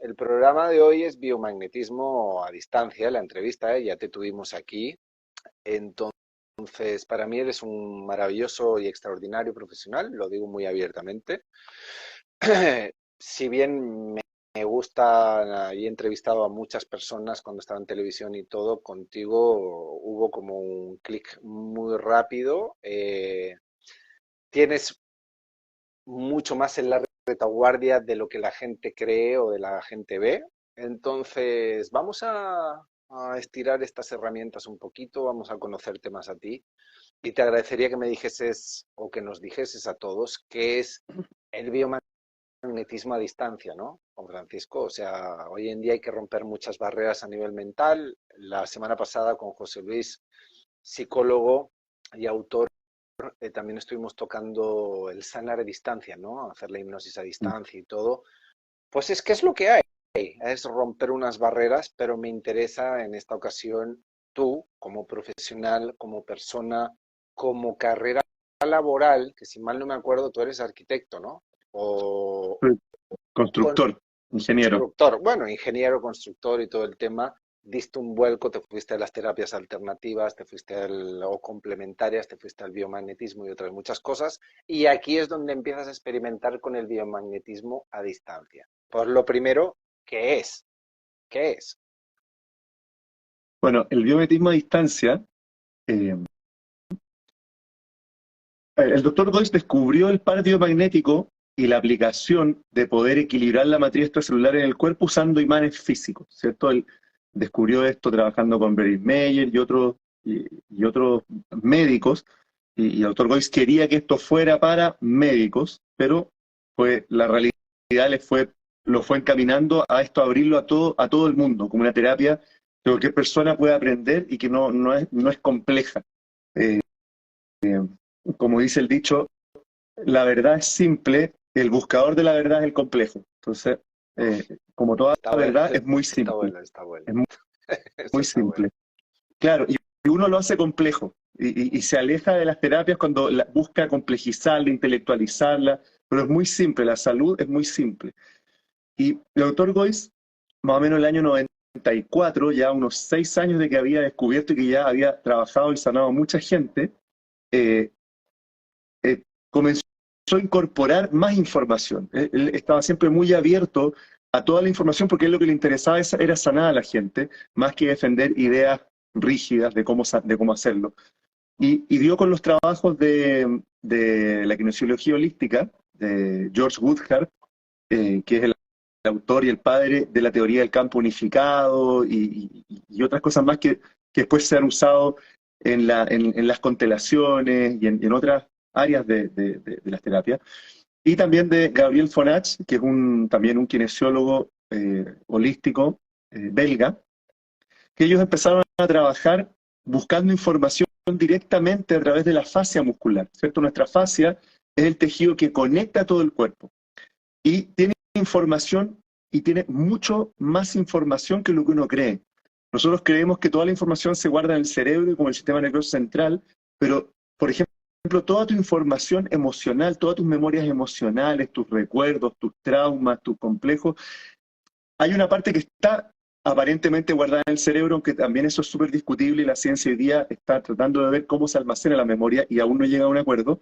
el programa de hoy es biomagnetismo a distancia, la entrevista, ya te tuvimos aquí. Entonces, para mí eres un maravilloso y extraordinario profesional, lo digo muy abiertamente. Si bien me gusta y he entrevistado a muchas personas cuando estaba en televisión y todo, contigo hubo como un clic muy rápido. Tienes mucho más en la retaguardia de lo que la gente cree o de la gente ve. Entonces, vamos a estirar estas herramientas un poquito, vamos a conocerte más a ti y te agradecería que me dijeses o que nos dijeses a todos qué es el biomagnetismo a distancia, ¿no? Con Francisco, o sea, hoy en día hay que romper muchas barreras a nivel mental. La semana pasada con José Luis, psicólogo y autor, también estuvimos tocando el sanar a distancia, ¿no? Hacer la hipnosis a distancia y todo. Pues es que es lo que hay, es romper unas barreras, pero me interesa en esta ocasión tú, como profesional, como persona, como carrera laboral, que si mal no me acuerdo, tú eres arquitecto, ¿no? O Soy constructor, ingeniero. constructor, bueno, ingeniero, constructor y todo el tema, diste un vuelco, te fuiste a las terapias alternativas, te fuiste o complementarias, te fuiste al biomagnetismo y otras muchas cosas, y aquí es donde empiezas a experimentar con el biomagnetismo a distancia. Pues lo primero, ¿qué es? ¿Qué es? Bueno, el biometismo a distancia, eh, el doctor Boyce descubrió el par biomagnético y la aplicación de poder equilibrar la matriz extracelular en el cuerpo usando imanes físicos, ¿cierto? Él descubrió esto trabajando con Brett Meyer y otros médicos, y el doctor Boyce quería que esto fuera para médicos, pero pues, la realidad lo fue encaminando a esto, a abrirlo a todo el mundo, como una terapia que cualquier persona puede aprender y que no es compleja. Eh, Como dice el dicho, la verdad es simple, el buscador de la verdad es el complejo. Entonces, como toda Está bueno, verdad, es muy está simple, bueno, está bueno. es muy, Eso muy está bueno. simple. Claro, y uno lo hace complejo y se aleja de las terapias cuando busca complejizarla, intelectualizarla, pero es muy simple, la salud es muy simple. Y el doctor Goiz, más o menos el año 94, ya unos 6 años de que había descubierto y que ya había trabajado y sanado a mucha gente, eh, comenzó a incorporar más información. Él estaba siempre muy abierto a toda la información porque él lo que le interesaba era sanar a la gente, más que defender ideas rígidas de cómo hacerlo. Y dio con los trabajos de la kinesiología holística, de George Woodhart, que es el autor y el padre de la teoría del campo unificado y otras cosas más que después se han usado en las constelaciones y en otras áreas de las terapias. Y también de Gabriel Fonach, que es también un kinesiólogo holístico belga, que ellos empezaron a trabajar buscando información directamente a través de la fascia muscular, ¿cierto? Nuestra fascia es el tejido que conecta todo el cuerpo y tiene información y tiene mucho más información que lo que uno cree. Nosotros creemos que toda la información se guarda en el cerebro y como el sistema nervioso central, pero, por ejemplo, toda tu información emocional, todas tus memorias emocionales, tus recuerdos, tus traumas, tus complejos, hay una parte que está aparentemente guardada en el cerebro, aunque también eso es súper discutible y la ciencia hoy día está tratando de ver cómo se almacena la memoria y aún no llega a un acuerdo.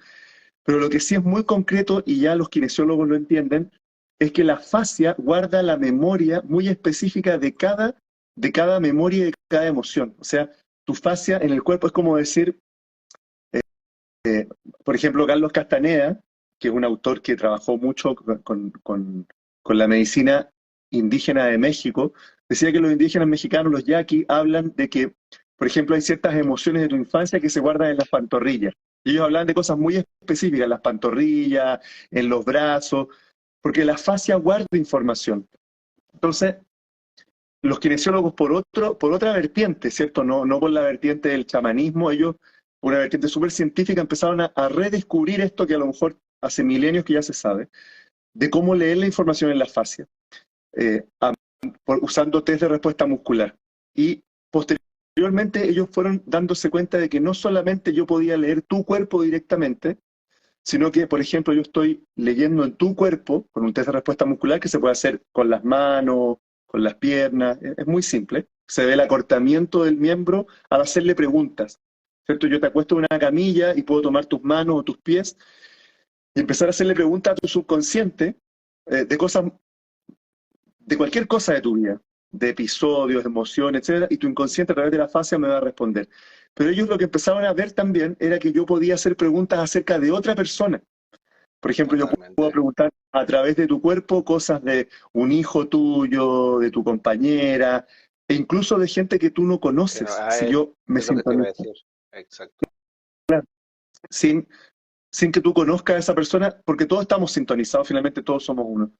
Pero lo que sí es muy concreto, y ya los kinesiólogos lo entienden, es que la fascia guarda la memoria muy específica de cada memoria y de cada emoción. O sea, tu fascia en el cuerpo es como decir, por ejemplo, Carlos Castaneda, que es un autor que trabajó mucho con la medicina indígena de México, decía que los indígenas mexicanos, los yaquis, hablan de que, por ejemplo, hay ciertas emociones de tu infancia que se guardan en las pantorrillas. Y ellos hablan de cosas muy específicas, en las pantorrillas, en los brazos, porque la fascia guarda información. Entonces, los kinesiólogos por otra vertiente, ¿cierto? No por la vertiente del chamanismo, ellos, por una vertiente súper científica, empezaron a redescubrir esto que a lo mejor hace milenios que ya se sabe, de cómo leer la información en la fascia, usando test de respuesta muscular. Y posteriormente ellos fueron dándose cuenta de que no solamente yo podía leer tu cuerpo directamente, sino que, por ejemplo, yo estoy leyendo en tu cuerpo, con un test de respuesta muscular que se puede hacer con las manos, con las piernas, es muy simple. Se ve el acortamiento del miembro al hacerle preguntas, ¿cierto? Yo te acuesto en una camilla y puedo tomar tus manos o tus pies y empezar a hacerle preguntas a tu subconsciente de cosas, de cualquier cosa de tu vida, de episodios, emociones, etcétera, y tu inconsciente a través de la fascia me va a responder. Pero ellos lo que empezaron a ver también era que yo podía hacer preguntas acerca de otra persona. Por ejemplo, yo puedo Totalmente. preguntar a través de tu cuerpo cosas de un hijo tuyo, de tu compañera, e incluso de gente que tú no Que no, conoces, si yo me es lo que te iba a sintonizo, decir. Exacto. sin, sin que tú conozcas a esa persona, porque todos estamos sintonizados, finalmente todos somos uno.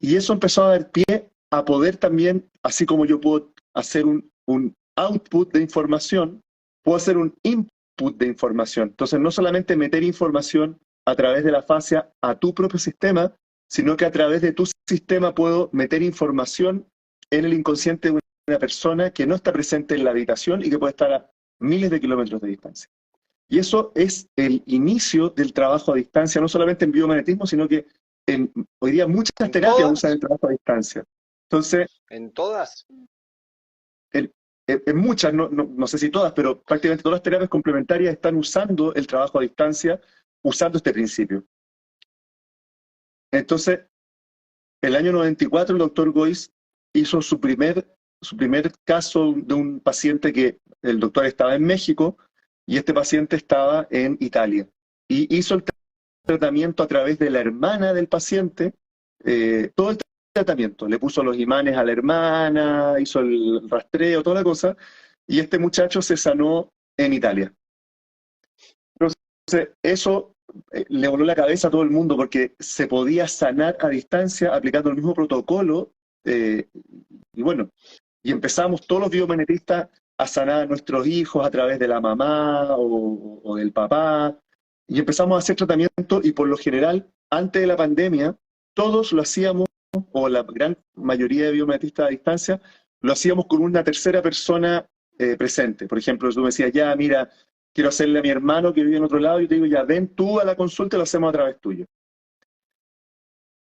Y eso empezó a dar pie a poder también, así como yo puedo hacer un output de información, puedo hacer un input de información. Entonces, no solamente meter información a través de la fascia a tu propio sistema, sino que a través de tu sistema puedo meter información en el inconsciente de una persona que no está presente en la habitación y que puede estar a miles de kilómetros de distancia. Y eso es el inicio del trabajo a distancia, no solamente en biomagnetismo, sino que hoy día muchas En terapias usan todas, el trabajo a distancia. Entonces, en todas. el- en muchas, no sé si todas, pero prácticamente todas las terapias complementarias están usando el trabajo a distancia, usando este principio. Entonces, el año 94 el doctor Goiz hizo su primer caso de un paciente que el doctor estaba en México y este paciente estaba en Italia. Y hizo el tratamiento a través de la hermana del paciente, todo el tratamiento. Le puso los imanes a la hermana, hizo el rastreo, toda la cosa, y este muchacho se sanó en Italia. Entonces, eso le voló la cabeza a todo el mundo porque se podía sanar a distancia aplicando el mismo protocolo. eh, y bueno, y empezamos todos los biomagnetistas a sanar a nuestros hijos a través de la mamá o del papá, y empezamos a hacer tratamiento y por lo general, antes de la pandemia, todos lo hacíamos, o la gran mayoría de biomagnetistas a distancia, lo hacíamos con una tercera persona presente. Por ejemplo, tú me decías, ya, mira, quiero hacerle a mi hermano que vive en otro lado, y yo te digo, ya, ven tú a la consulta y lo hacemos a través tuyo.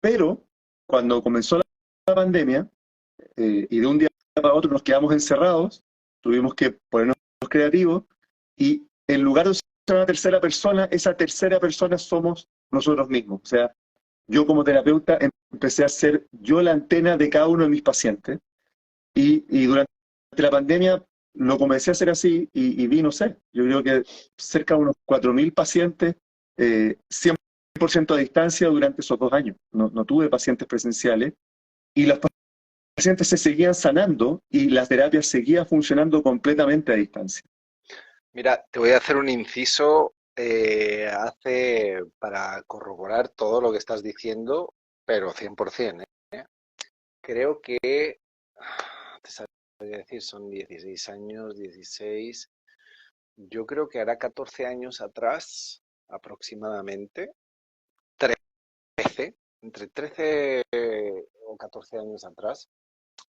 Pero cuando comenzó la pandemia, y de un día para otro nos quedamos encerrados, tuvimos que ponernos creativos y en lugar de usar una tercera persona, esa tercera persona somos nosotros mismos. O sea, yo como terapeuta empecé a ser yo la antena de cada uno de mis pacientes y durante la pandemia lo comencé a hacer así y vi, no sé, yo creo que cerca de unos 4.000 pacientes, 100% a distancia durante esos 2 años. No tuve pacientes presenciales y los pacientes se seguían sanando y la terapia seguía funcionando completamente a distancia. Mira, te voy a hacer un inciso para corroborar todo lo que estás diciendo, pero 100%, ¿eh? Creo que, te sabría decir, son 16 años, 16. Yo creo que hará 14 años atrás, aproximadamente, 13, entre 13 o 14 años atrás,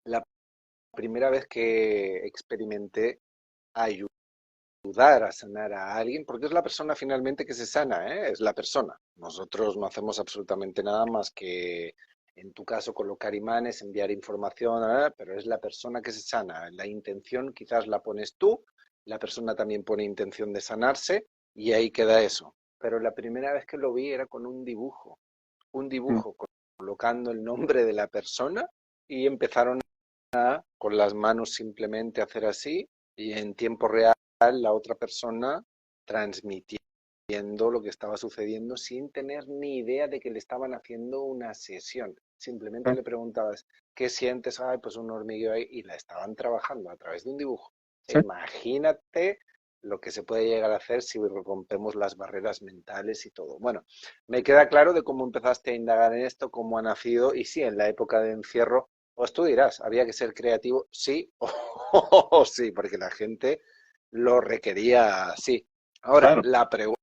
la primera vez que experimenté ayudar a sanar a alguien, porque es la persona finalmente que se sana, ¿eh? Es la persona. Nosotros no hacemos absolutamente nada más que, en tu caso, colocar imanes, enviar información, pero es la persona que se sana. La intención quizás la pones tú, la persona también pone intención de sanarse y ahí queda eso. Pero la primera vez que lo vi era con un Mm. dibujo colocando el nombre de la persona y empezaron con las manos simplemente hacer así y en tiempo real la otra persona transmitiendo lo que estaba sucediendo sin tener ni idea de que le estaban haciendo una sesión. Simplemente le preguntabas, ¿qué sientes? Ay, pues un hormigueo ahí y la estaban trabajando a través de un dibujo. Sí, Imagínate lo que se puede llegar a hacer si rompemos las barreras mentales y todo. Bueno, me queda claro de cómo empezaste a indagar en esto, cómo ha nacido y sí, en la época de encierro pues tú dirás, ¿había que ser creativo? Sí o sí, porque la gente lo requería así. Ahora, claro.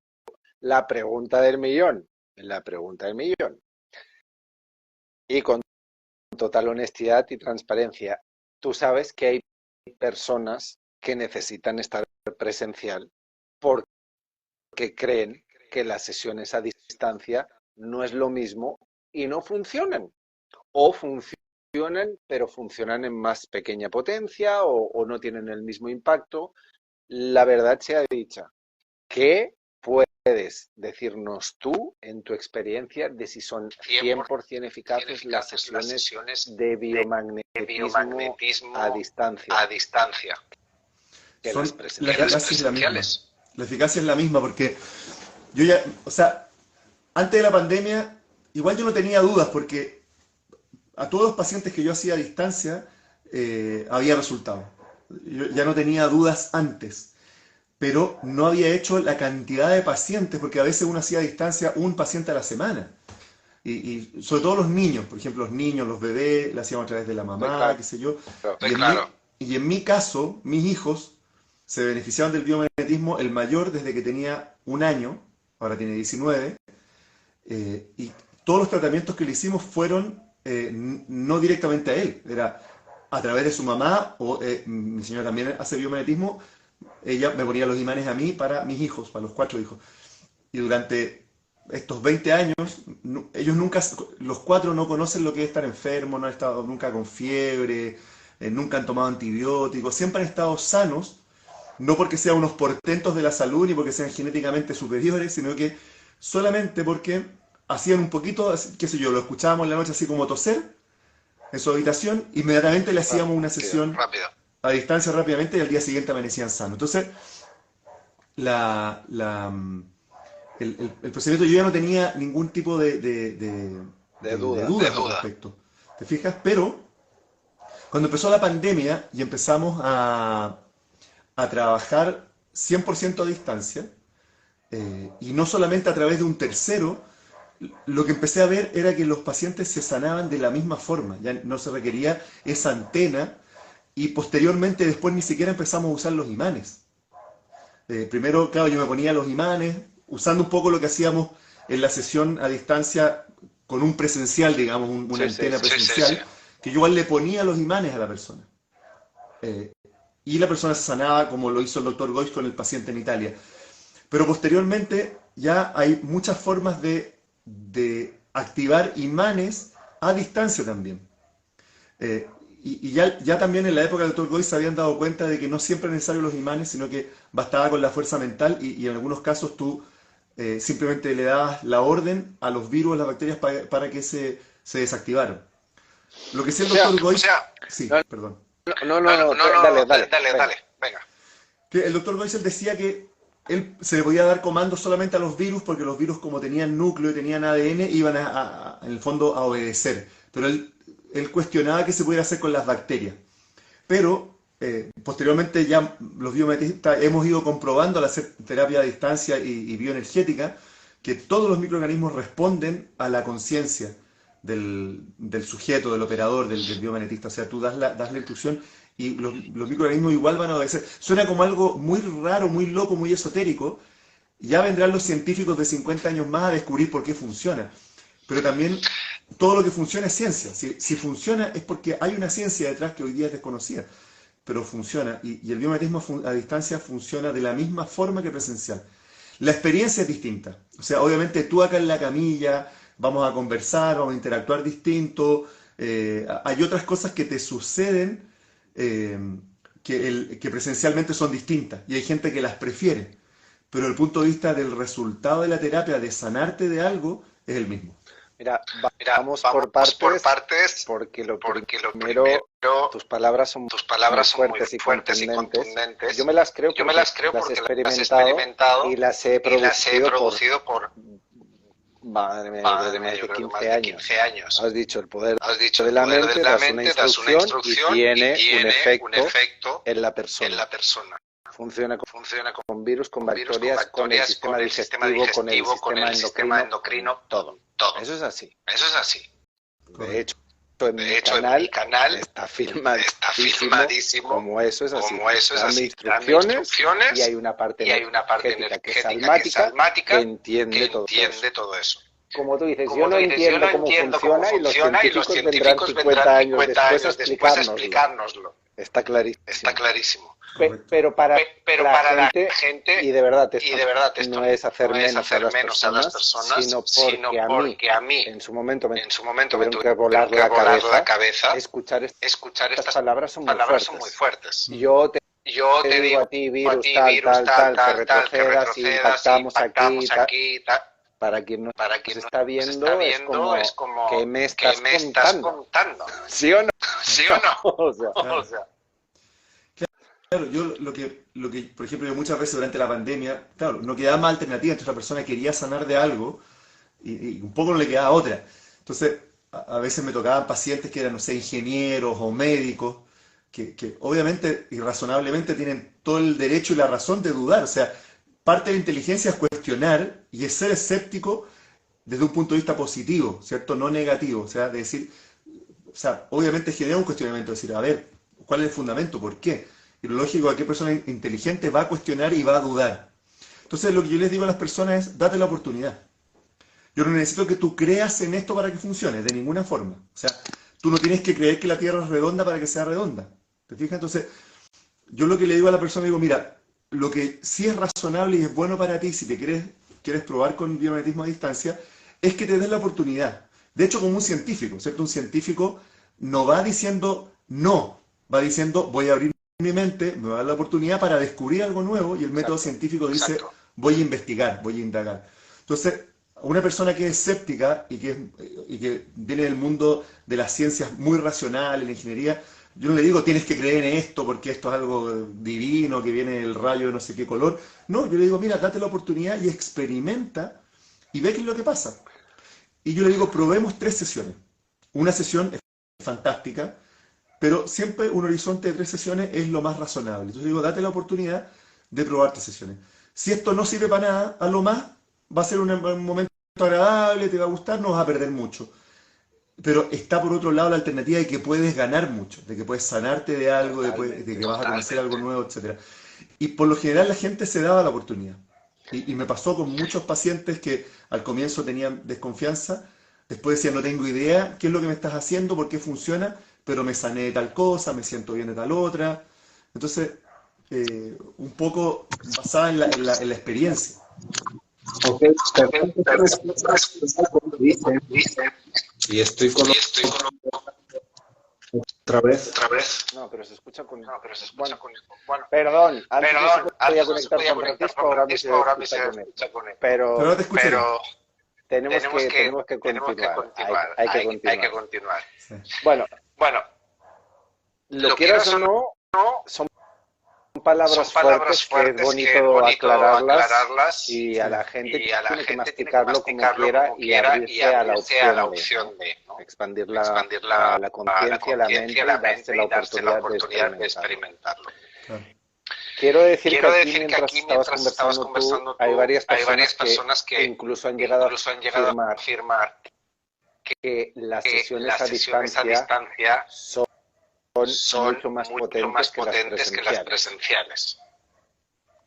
la pregunta del millón, la pregunta del millón. Y con total honestidad y transparencia, tú sabes que hay personas que necesitan estar presencial porque creen que las sesiones a distancia no es lo mismo y no funcionan. O funcionan, pero funcionan en más pequeña potencia o no tienen el mismo impacto. La verdad sea dicha, ¿qué puedes decirnos tú en tu experiencia de si son 100% eficaces las sesiones de biomagnetismo a distancia? Que Son, las la eficacia es la misma. presenciales. La eficacia es la misma porque yo ya, o sea, antes de la pandemia, igual yo no tenía dudas porque a todos los pacientes que yo hacía a distancia había resultado. Yo ya no tenía dudas antes, pero no había hecho la cantidad de pacientes porque a veces uno hacía a distancia un paciente a la semana. Y sobre todo los niños, por ejemplo, los niños, los bebés, lo hacíamos a través de la mamá, Claro, qué sé yo. sí, Y en mi caso, mis hijos se beneficiaban del biomagnetismo, el mayor desde que tenía 1 año, ahora tiene 19, y todos los tratamientos que le hicimos fueron no directamente a él, era a través de su mamá, o mi señora también hace biomagnetismo, ella me ponía los imanes a mí para mis hijos, para los 4 hijos. Y durante estos 20 años, ellos nunca, los 4 no conocen lo que es estar enfermo, no han estado nunca con fiebre, nunca han tomado antibióticos, siempre han estado sanos, no porque sean unos portentos de la salud ni porque sean genéticamente superiores, sino que solamente porque hacían un poquito, qué sé yo, lo escuchábamos en la noche así como toser en su habitación, inmediatamente le hacíamos una sesión a distancia rápidamente y al día siguiente amanecían sanos. Entonces, la, la, el procedimiento yo ya no tenía ningún tipo de dudas al respecto. ¿Te fijas? Pero cuando empezó la pandemia y empezamos a trabajar 100% a distancia, y no solamente a través de un tercero, lo que empecé a ver era que los pacientes se sanaban de la misma forma, ya no se requería esa antena y posteriormente después ni siquiera empezamos a usar los imanes. Primero, claro, yo me ponía los imanes, usando un poco lo que hacíamos en la sesión a distancia con un presencial, digamos, una antena presencial, que yo igual le ponía los imanes a la persona. Y la persona se sanaba como lo hizo el doctor Goiz con el paciente en Italia. Pero posteriormente ya hay muchas formas de activar imanes a distancia también. Y ya también en la época del doctor Goiz se habían dado cuenta de que no siempre es necesario los imanes, sino que bastaba con la fuerza mental y en algunos casos tú simplemente le dabas la orden a los virus, a las bacterias para que se desactivaran. Lo que sí el doctor Goiz... Sí, perdón. No, dale, venga. Que el doctor Goizel decía que él se le podía dar comandos solamente a los virus porque los virus como tenían núcleo y tenían ADN iban en el fondo a obedecer. Pero él cuestionaba qué se pudiera hacer con las bacterias. Pero posteriormente ya los biomagnetistas hemos ido comprobando al hacer terapia a distancia y bioenergética que todos los microorganismos responden a la conciencia del sujeto, del operador, del biomagnetista. O sea, tú das la instrucción y los microorganismos igual van a obedecer. Suena como algo muy raro, muy loco, muy esotérico. Ya vendrán los científicos de 50 años más a descubrir por qué funciona. Pero también todo lo que funciona es ciencia. Si funciona es porque hay una ciencia detrás que hoy día es desconocida. Pero funciona. Y el biomagnetismo a distancia funciona de la misma forma que presencial. La experiencia es distinta. O sea, obviamente tú acá en la camilla vamos a conversar, vamos a interactuar distinto. Hay otras cosas que te suceden que presencialmente son distintas y hay gente que las prefiere, pero el punto de vista del resultado de la terapia, de sanarte de algo, es el mismo. Mira, vamos por partes, porque lo primero, tus palabras son muy fuertes y contundentes. Yo me las creo porque las he experimentado y las he producido por madre mía, yo creo que más de 15 años. Has dicho el poder de la mente, das una instrucción y tiene un efecto en la persona. Funciona con virus, con bacterias, con el sistema digestivo, con el sistema endocrino, todo. Eso es así. De hecho, en mi canal está filmadísimo como eso es así. Dando instrucciones y hay una parte energética que es almática que entiende todo eso. Como tú dices, yo no entiendo cómo funciona y los científicos vendrán 50 años después a explicárnoslo. Está Está clarísimo. clarísimo. Correcto. Pero para Pero la para la gente, gente, y de verdad y esto de verdad esto no es hacer no es menos a hacer las menos a las personas, personas, sino sino porque a mí porque a mí en su momento me en su momento me tuvieron que tuvieron volar que la volar la cabeza, cabeza. escuchar Escuchar estas estas palabras son muy palabras son muy fuertes. fuertes. Yo Yo te te digo digo a ti, a virus, ti, tal, virus, tal, tal, tal, que tal, tal, que retrocedas, retrocedas, impactamos aquí, impactamos tal. aquí, tal. Para quien no Para nos quien no está nos está viendo, es viendo, es como, ¿qué como, me ¿qué estás me estás contando? contando? ¿Sí o no? ¿Sí o no? O sea, Claro. O sea, Claro, yo por ejemplo, yo muchas veces durante la pandemia, claro, no quedaba más alternativa, entonces la persona quería sanar de algo y un poco no le quedaba otra. Entonces, a veces me tocaban pacientes que eran, no sé, ingenieros o médicos, que obviamente y razonablemente tienen todo el derecho y la razón de dudar. O sea, parte de la inteligencia es cuestionar y es ser escéptico desde un punto de vista positivo, ¿cierto? No negativo. O sea, de decir, o sea, obviamente genera un cuestionamiento, decir, a ver, ¿cuál es el fundamento? ¿Por qué? Y lo lógico, cualquier persona inteligente va a cuestionar y va a dudar. Entonces, lo que yo les digo a las personas es, date la oportunidad. Yo no necesito que tú creas en esto para que funcione, de ninguna forma. O sea, tú no tienes que creer que la Tierra es redonda para que sea redonda. ¿Te fijas? Entonces, yo lo que le digo a la persona, digo, mira, lo que sí es razonable y es bueno para ti, si te quieres probar con biomagnetismo a distancia, es que te des la oportunidad. De hecho, como un científico, ¿cierto? Un científico no va diciendo no, va diciendo voy a abrir mi mente, me va a dar la oportunidad para descubrir algo nuevo y el método exacto. científico dice voy a investigar, voy a indagar. Entonces, una persona que es escéptica y que viene del mundo de las ciencias muy racionales, la ingeniería, yo no le digo tienes que creer en esto porque esto es algo divino, que viene el rayo de no sé qué color. No, yo le digo, mira, date la oportunidad y experimenta y ve qué es lo que pasa. Y yo le digo, probemos 3 sesiones. Una sesión es fantástica, pero siempre un horizonte de 3 sesiones es lo más razonable. Entonces digo, date la oportunidad de probar 3 sesiones. Si esto no sirve para nada, a lo más va a ser un momento agradable, te va a gustar, no vas a perder mucho. Pero está por otro lado la alternativa de que puedes ganar mucho, de que puedes sanarte de algo, de Totalmente. que vas a conocer algo nuevo, etcétera. Y por lo general la gente se daba la oportunidad. Y me pasó con muchos pacientes que al comienzo tenían desconfianza, después decían no tengo idea qué es lo que me estás haciendo, por qué funciona, pero me sané de tal cosa, me siento bien de tal otra. Entonces, un poco basada en la experiencia. Ok, perfecto. Como dice, y estoy con y estoy con otra vez. otra vez. No, pero se escucha con... No, pero se escucha Bueno, con bueno, perdón, antes no se perdón, podía antes no se conectar podía Juan conectar Francisco, con ahora no Francisco, se ahora me escucha se con él. escucha con él. Pero ahora Pero te escucho bien. Pero tenemos que continuar, continuar, hay que hay que continuar. continuar. Sí. Bueno, Bueno, lo lo quieras quieras o o no, no, son son palabras palabras fuertes que es fuertes que es bonito bonito aclararlas aclararlas y Sí. a la gente y a la tiene que gente tiene que masticarlo como masticarlo quiera como y quiera y abrirse a la abrirse a la opción de, ¿no? opción de, ¿no? Expandir Expandir la la conciencia, la conciencia, mente y la darse mente la y darse la oportunidad de oportunidad de experimentarlo. experimentarlo. Claro. Quiero decir que Quiero aquí, decir que mientras aquí, estabas mientras estabas conversando tú, conversando hay tú, varias hay personas varias que personas que incluso han llegado a incluso han llegado a afirmar afirmar que las que sesiones las a sesiones a distancia distancia son son mucho más mucho más potentes que las potentes que las presenciales. presenciales.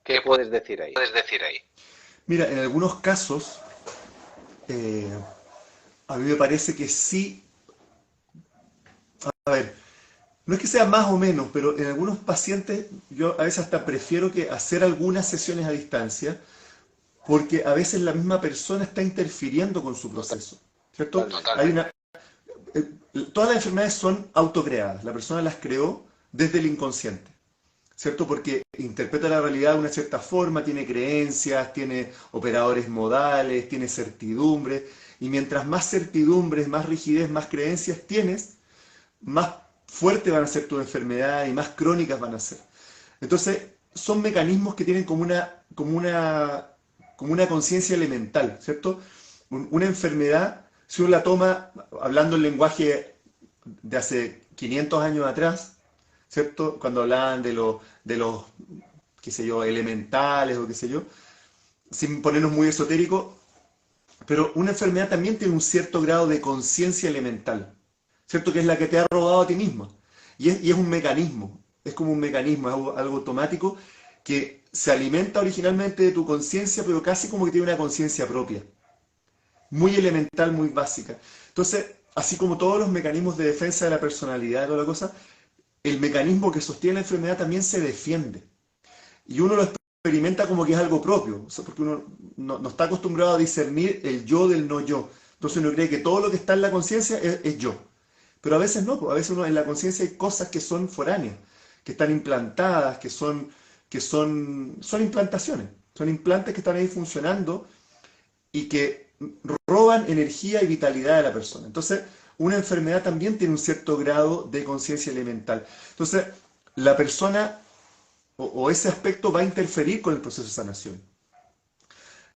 ¿Qué ¿Qué puedes decir ahí? puedes decir ahí? Mira, en algunos casos, eh, a mí me parece que sí, a ver, no es que sea más o menos, pero en algunos pacientes yo a veces hasta prefiero que hacer algunas sesiones a distancia, porque a veces la misma persona está interfiriendo con su proceso, ¿cierto? Hay Totalmente. todas las enfermedades son autocreadas, la persona las creó desde el inconsciente, ¿cierto? Porque interpreta la realidad de una cierta forma, tiene creencias, tiene operadores modales, tiene certidumbre, y mientras más certidumbres, más rigidez, más creencias tienes, más fuerte van a ser tus enfermedades y más crónicas van a ser. Entonces, son mecanismos que tienen como una conciencia elemental, ¿cierto? Una enfermedad, si uno la toma, hablando el lenguaje de hace 500 años atrás, ¿cierto? Cuando hablaban de los, qué sé yo, elementales o qué sé yo, sin ponernos muy esotéricos, pero una enfermedad también tiene un cierto grado de conciencia elemental, ¿cierto? Que es la que te ha robado a ti mismo. Y es un mecanismo, es como un mecanismo, es algo automático que se alimenta originalmente de tu conciencia, pero casi como que tiene una conciencia propia, muy elemental, muy básica. Entonces, así como todos los mecanismos de defensa de la personalidad, toda la cosa, el mecanismo que sostiene la enfermedad también se defiende. Y uno lo experimenta como que es algo propio, o sea, porque uno no está acostumbrado a discernir el yo del no yo. Entonces uno cree que todo lo que está en la conciencia es yo. Pero a veces no, pues a veces uno en la conciencia hay cosas que son foráneas, que están implantadas, son implantaciones, son implantes que están ahí funcionando y que roban energía y vitalidad de la persona. Entonces, una enfermedad también tiene un cierto grado de conciencia elemental. Entonces, la persona o ese aspecto va a interferir con el proceso de sanación.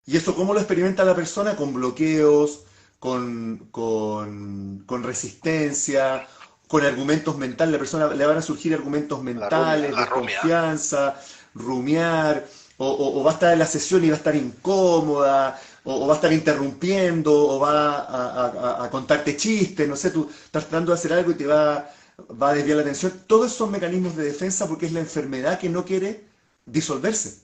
¿Y esto cómo lo experimenta la persona? Con bloqueos, con resistencia, con argumentos mentales. La persona le van a surgir argumentos mentales, desconfianza, rumiar, o va a estar en la sesión y va a estar incómoda, o va a estar interrumpiendo, o va a contarte chistes, no sé, tú estás tratando de hacer algo y te va a desviar la atención. Todos son mecanismos de defensa porque es la enfermedad que no quiere disolverse.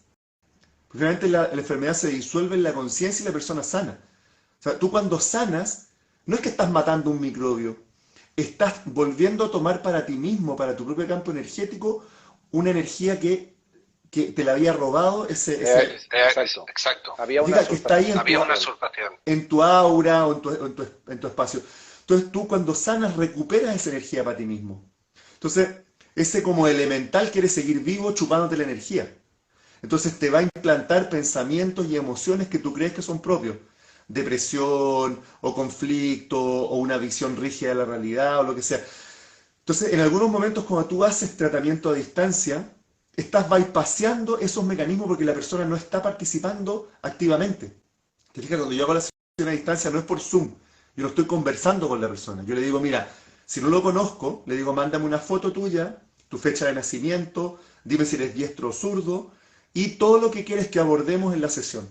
Porque realmente la enfermedad se disuelve en la conciencia y la persona sana. O sea, tú cuando sanas, no es que estás matando un microbio, estás volviendo a tomar para ti mismo, para tu propio campo energético, una energía que te la había robado Exacto. Había diga, que está ahí Una usurpación. en tu aura o en tu espacio. Entonces tú cuando sanas recuperas esa energía para ti mismo. Entonces ese como elemental quiere seguir vivo chupándote la energía. Entonces te va a implantar pensamientos y emociones que tú crees que son propios. Depresión, o conflicto, o una visión rígida de la realidad, o lo que sea. Entonces, en algunos momentos cuando tú haces tratamiento a distancia, estás bypaseando esos mecanismos porque la persona no está participando activamente. Te fijas, cuando yo hago la sesión a distancia no es por Zoom, yo no estoy conversando con la persona. Yo le digo, mira, si no lo conozco, le digo, mándame una foto tuya, tu fecha de nacimiento, dime si eres diestro o zurdo, y todo lo que quieres que abordemos en la sesión.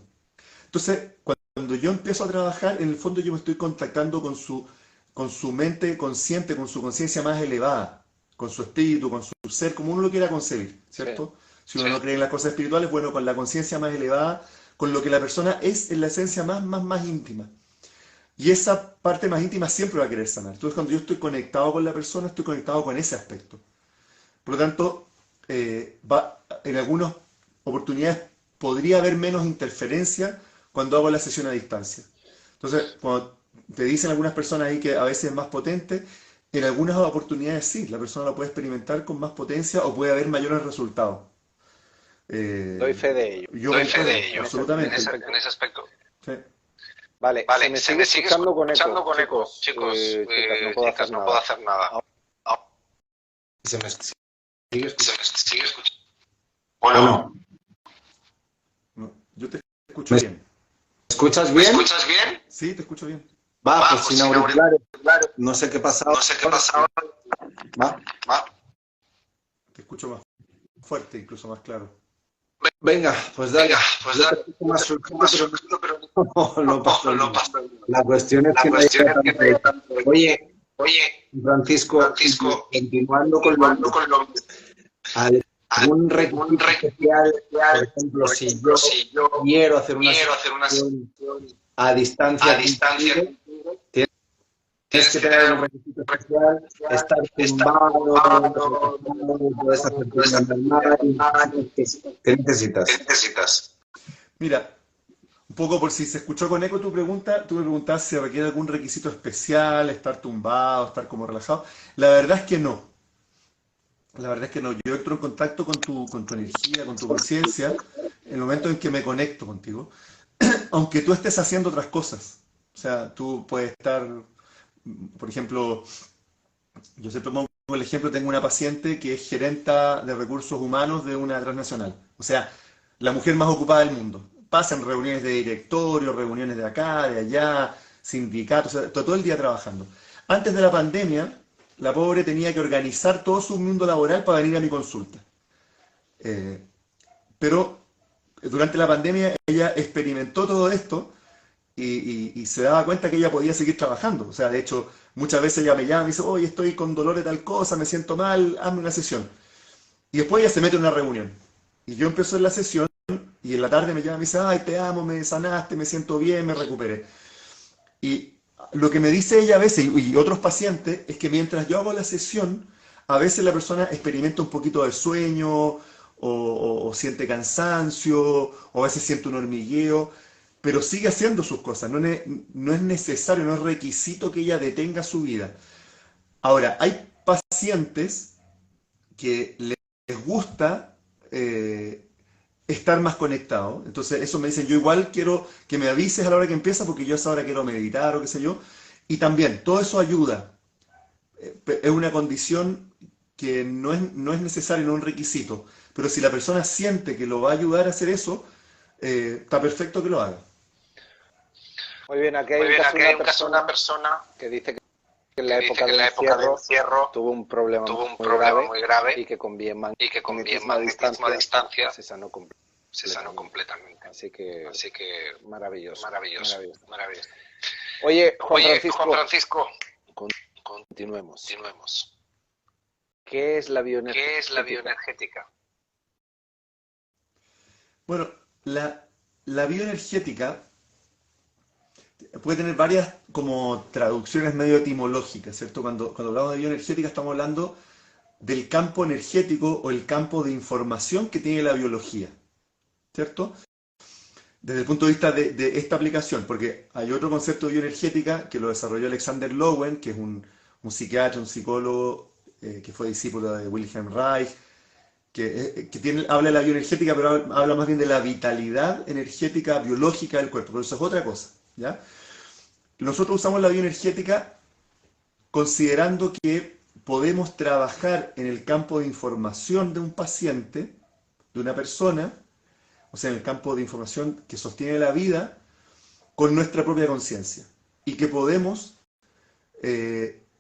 Entonces, cuando yo empiezo a trabajar, en el fondo yo me estoy contactando con su mente consciente, con su conciencia más elevada, con su espíritu, con su ser, como uno lo quiera concebir, ¿cierto? Sí. Si uno no cree en las cosas espirituales, bueno, con la conciencia más elevada, con lo que la persona es en la esencia más íntima. Y esa parte más íntima siempre va a querer sanar. Entonces, cuando yo estoy conectado con la persona, estoy conectado con ese aspecto. Por lo tanto, en algunas oportunidades podría haber menos interferencia cuando hago la sesión a distancia. Entonces, cuando te dicen algunas personas ahí que a veces es más potente, en algunas oportunidades sí, la persona lo puede experimentar con más potencia o puede haber mayores resultados. Doy fe de ello. Doy fe de ello, absolutamente. En ese aspecto. Sí. Vale, se me sigue escuchando con eco. Chicos, chicas, no puedo hacer nada. Se me sigue escuchando. Bueno, No, yo te escucho bien. ¿Me escuchas ¿me bien? escuchas bien? Sí, te escucho bien. Va, pues sin auriculares. No sé qué pasa. Va. Te escucho más fuerte, incluso más claro. Venga, pues dale. Yo te escucho más surgido, pero no pasa nada. La cuestión es que no hay tanto. Oye, Francisco, continuando con lo algún requisito especial, por ejemplo, si yo quiero hacer una sesión a distancia, tienes que tener un requisito especial, estar tumbado, puedes hacer cosas normales. ¿Qué necesitas? Mira, un poco por si se escuchó con eco tu pregunta, tú me preguntabas si requiere algún requisito especial, estar tumbado, estar como relajado. La verdad es que no. La verdad es que no. Yo entro en contacto con tu energía, con tu conciencia, en el momento en que me conecto contigo, aunque tú estés haciendo otras cosas. O sea, tú puedes estar, por ejemplo, yo siempre pongo el ejemplo, tengo una paciente que es gerenta de recursos humanos de una transnacional. O sea, la mujer más ocupada del mundo. Pasan reuniones de directorio, reuniones de acá, de allá, sindicatos, o sea, todo el día trabajando. Antes de la pandemia, la pobre tenía que organizar todo su mundo laboral para venir a mi consulta. Pero durante la pandemia ella experimentó todo esto y se daba cuenta que ella podía seguir trabajando. O sea, de hecho, muchas veces ella me llama y me dice, oye, estoy con dolor de tal cosa, me siento mal, hazme una sesión. Y después ella se mete en una reunión. Y yo empiezo en la sesión y en la tarde me llama y me dice, ay, te amo, me sanaste, me siento bien, me recuperé. Y lo que me dice ella a veces y otros pacientes es que mientras yo hago la sesión, a veces la persona experimenta un poquito de sueño o siente cansancio, o a veces siente un hormigueo, pero sigue haciendo sus cosas. No es necesario, no es requisito que ella detenga su vida. Ahora, hay pacientes que les gusta estar más conectados. Entonces, eso me dicen, yo igual quiero que me avises a la hora que empieza porque yo a esa hora quiero meditar o qué sé yo. Y también, todo eso ayuda. Es una condición que no es necesario, no es un requisito. Pero si la persona siente que lo va a ayudar a hacer eso, está perfecto que lo haga. Muy bien, aquí hay un caso de una persona que dice que en la época del encierro tuvo un problema muy grave y que con bien magnetismo a distancia se sanó completamente. Así que maravilloso. Oye, Juan Francisco, continuemos. ¿Qué es la bioenergética? Bueno, la bioenergética puede tener varias como traducciones medio etimológicas, ¿cierto? Cuando hablamos de bioenergética estamos hablando del campo energético o el campo de información que tiene la biología, ¿cierto? Desde el punto de vista de esta aplicación, porque hay otro concepto de bioenergética que lo desarrolló Alexander Lowen, que es un psiquiatra, un psicólogo que fue discípulo de Wilhelm Reich, que habla de la bioenergética, pero habla más bien de la vitalidad energética biológica del cuerpo, pero eso es otra cosa, ¿ya? Nosotros usamos la bioenergética considerando que podemos trabajar en el campo de información de un paciente, de una persona, o sea, en el campo de información que sostiene la vida, con nuestra propia conciencia. Y que podemos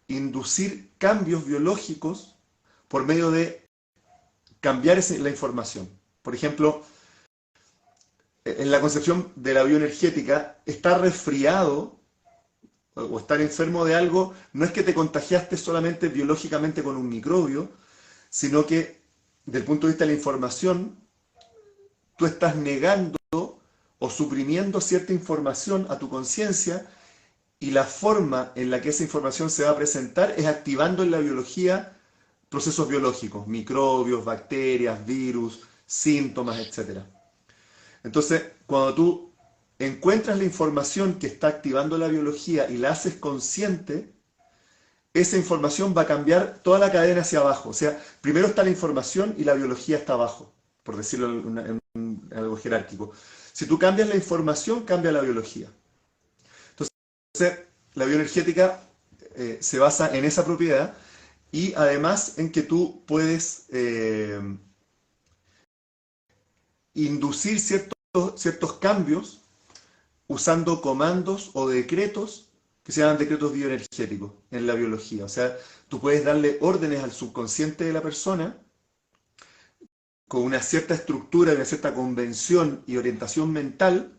inducir cambios biológicos por medio de cambiar la información. Por ejemplo, en la concepción de la bioenergética, estar resfriado o estar enfermo de algo no es que te contagiaste solamente biológicamente con un microbio, sino que desde el punto de vista de la información, tú estás negando o suprimiendo cierta información a tu conciencia, y la forma en la que esa información se va a presentar es activando en la biología procesos biológicos, microbios, bacterias, virus, síntomas, etc. Entonces, cuando tú encuentras la información que está activando la biología y la haces consciente, esa información va a cambiar toda la cadena hacia abajo. O sea, primero está la información y la biología está abajo, por decirlo en algo jerárquico. Si tú cambias la información, cambia la biología. Entonces, la bioenergética se basa en esa propiedad y además en que tú puedes inducir ciertos cambios usando comandos o decretos que se llaman decretos bioenergéticos en la biología. O sea, tú puedes darle órdenes al subconsciente de la persona con una cierta estructura, una cierta convención y orientación mental,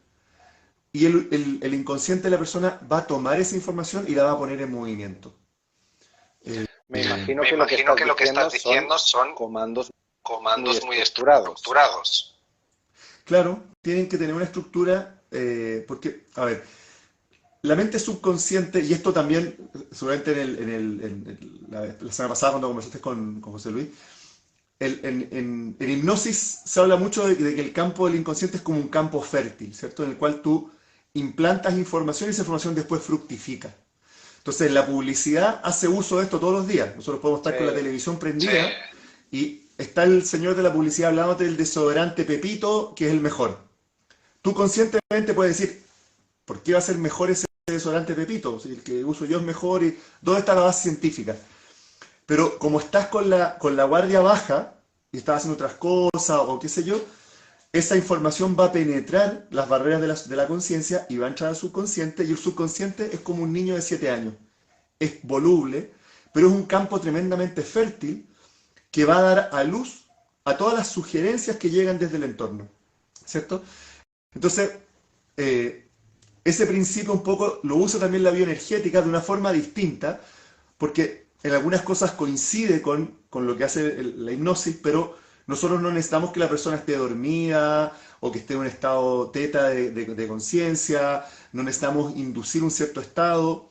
y el inconsciente de la persona va a tomar esa información y la va a poner en movimiento. Me imagino que lo que estás diciendo son comandos muy estructurados. Claro, tienen que tener una estructura, porque, a ver, la mente subconsciente, y esto también, seguramente la semana pasada cuando conversaste con José Luis, en hipnosis se habla mucho de que el campo del inconsciente es como un campo fértil, ¿cierto? En el cual tú implantas información y esa información después fructifica. Entonces, la publicidad hace uso de esto todos los días. Nosotros podemos estar con la televisión prendida y está el señor de la publicidad hablándote del desodorante Pepito, que es el mejor. Tú conscientemente puedes decir, ¿por qué va a ser mejor ese desodorante Pepito? Si el que uso yo es mejor, y ¿dónde está la base científica? Pero como estás con la guardia baja y estás haciendo otras cosas o qué sé yo, esa información va a penetrar las barreras de la conciencia y va a entrar al subconsciente, y el subconsciente es como un niño de 7 años. Es voluble, pero es un campo tremendamente fértil que va a dar a luz a todas las sugerencias que llegan desde el entorno, ¿cierto? Entonces, ese principio un poco lo usa también la bioenergética de una forma distinta, porque en algunas cosas coincide con lo que hace la hipnosis, pero nosotros no necesitamos que la persona esté dormida o que esté en un estado teta de conciencia, no necesitamos inducir un cierto estado,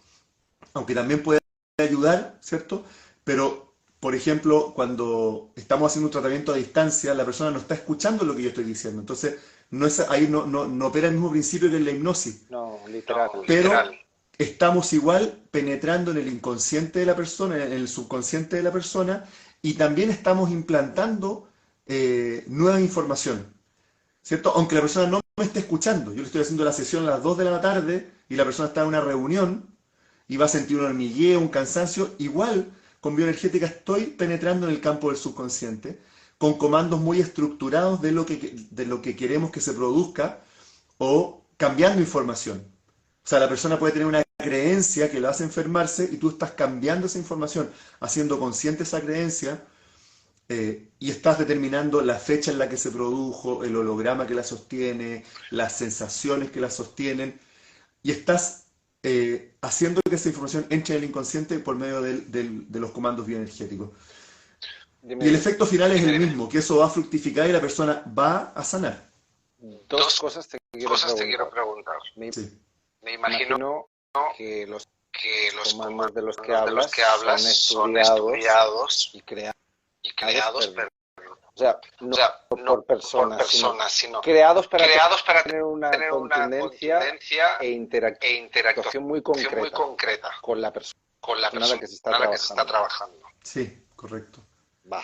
aunque también puede ayudar, ¿cierto? Pero por ejemplo, cuando estamos haciendo un tratamiento a distancia, la persona no está escuchando lo que yo estoy diciendo. Entonces, ahí no opera el mismo principio que en la hipnosis. No, literal. Pero estamos igual penetrando en el inconsciente de la persona, en el subconsciente de la persona, y también estamos implantando nueva información, ¿cierto? Aunque la persona no me esté escuchando. Yo le estoy haciendo la sesión a las 2 de la tarde y la persona está en una reunión y va a sentir un hormigueo, un cansancio. Igual, con bioenergética estoy penetrando en el campo del subconsciente, con comandos muy estructurados de lo que queremos que se produzca o cambiando información. O sea, la persona puede tener una creencia que la hace enfermarse y tú estás cambiando esa información, haciendo consciente esa creencia, y estás determinando la fecha en la que se produjo, el holograma que la sostiene, las sensaciones que la sostienen, y estás haciendo que esa información entre en el inconsciente por medio de los comandos bioenergéticos. Y el efecto final es el mismo, que eso va a fructificar y la persona va a sanar. Dos cosas te quiero preguntar. Sí. Me imagino que los comandos de los que hablas son estudiados y creados no por personas, sino creados para tener una contundencia e interactuación muy concreta con la persona que se está trabajando. Sí, correcto. Va.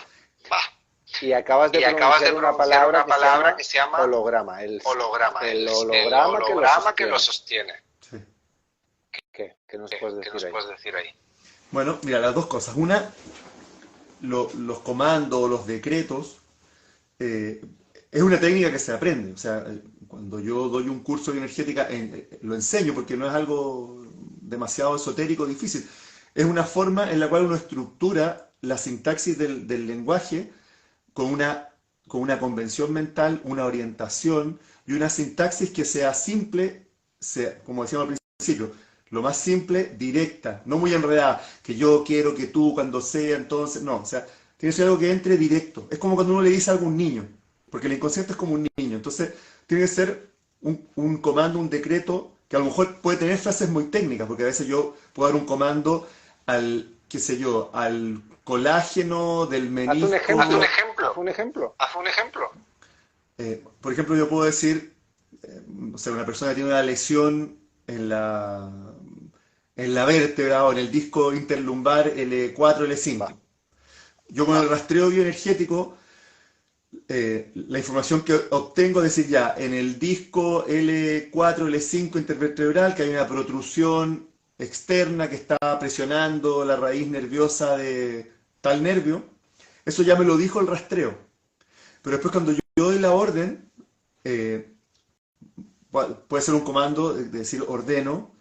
Y acabas de pronunciar una palabra que se llama holograma. El holograma que lo sostiene. Sí. ¿Qué nos puedes decir ahí? Bueno, mira, las dos cosas. Una, los comandos o los decretos, es una técnica que se aprende. O sea, cuando yo doy un curso de energética, lo enseño porque no es algo demasiado esotérico o difícil. Es una forma en la cual uno estructura la sintaxis del lenguaje con una convención mental, una orientación y una sintaxis que sea simple, como decíamos al principio, lo más simple, directa, no muy enredada, que yo quiero que tú cuando sea, entonces, no, o sea, tiene que ser algo que entre directo. Es como cuando uno le dice algo a un niño, porque el inconsciente es como un niño, entonces tiene que ser un comando, un decreto, que a lo mejor puede tener frases muy técnicas, porque a veces yo puedo dar un comando al, qué sé yo, al colágeno del menisco. Haz un ejemplo. Por ejemplo, yo puedo decir, o sea, una persona tiene una lesión en la vértebra o en el disco interlumbar L4, L5. Yo con el rastreo bioenergético, la información que obtengo es decir, ya, en el disco L4, L5 intervertebral, que hay una protrusión externa que está presionando la raíz nerviosa de tal nervio, eso ya me lo dijo el rastreo. Pero después cuando yo doy la orden, puede ser un comando de decir ordeno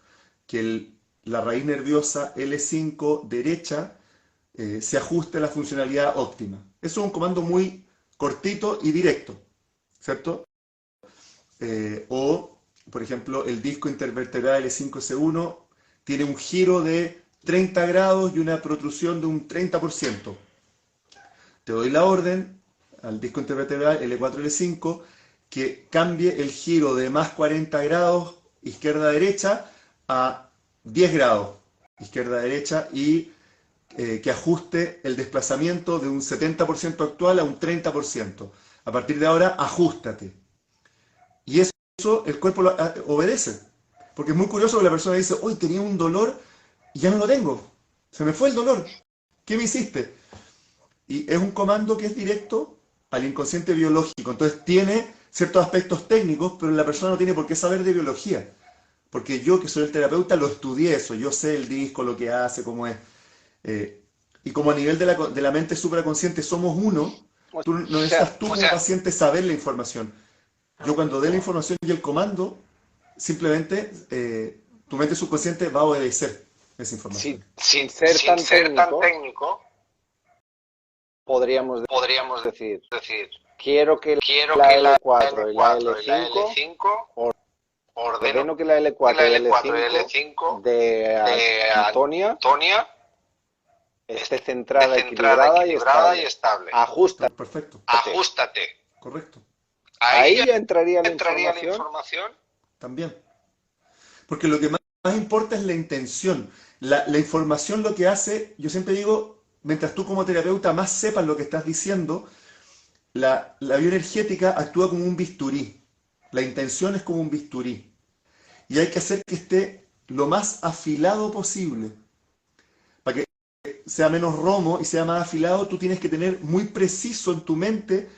que la raíz nerviosa L5 derecha se ajuste a la funcionalidad óptima. Eso es un comando muy cortito y directo, ¿cierto? O, por ejemplo, el disco intervertebral L5S1 tiene un giro de 30 grados y una protrusión de un 30%. Te doy la orden al disco intervertebral L4-L5 que cambie el giro de más 40 grados izquierda-derecha a 10 grados izquierda-derecha y que ajuste el desplazamiento de un 70% actual a un 30%. A partir de ahora, ajústate. Y eso el cuerpo lo obedece. Porque es muy curioso que la persona dice, hoy tenía un dolor y ya no lo tengo. Se me fue el dolor. ¿Qué me hiciste? Y es un comando que es directo al inconsciente biológico. Entonces tiene ciertos aspectos técnicos, pero la persona no tiene por qué saber de biología. Porque yo, que soy el terapeuta, lo estudié eso. Yo sé el disco, lo que hace, cómo es. Y como a nivel de la mente supraconsciente somos uno, tú no necesitas tú como paciente saber la información. Yo cuando dé la información y el comando, simplemente tu mente subconsciente va a obedecer esa información. Sin ser tan técnico, podríamos decir, quiero que la L4 y la L5 ordeno que la L4 y la L5 de Antonia esté centrada, equilibrada y estable. Ajustate. Perfecto. Correcto. Ahí ya entraría la información. También. Porque lo que más importa es la intención. La información lo que hace, yo siempre digo, mientras tú como terapeuta más sepas lo que estás diciendo, la bioenergética actúa como un bisturí. La intención es como un bisturí. Y hay que hacer que esté lo más afilado posible. Para que sea menos romo y sea más afilado, tú tienes que tener muy preciso en tu mente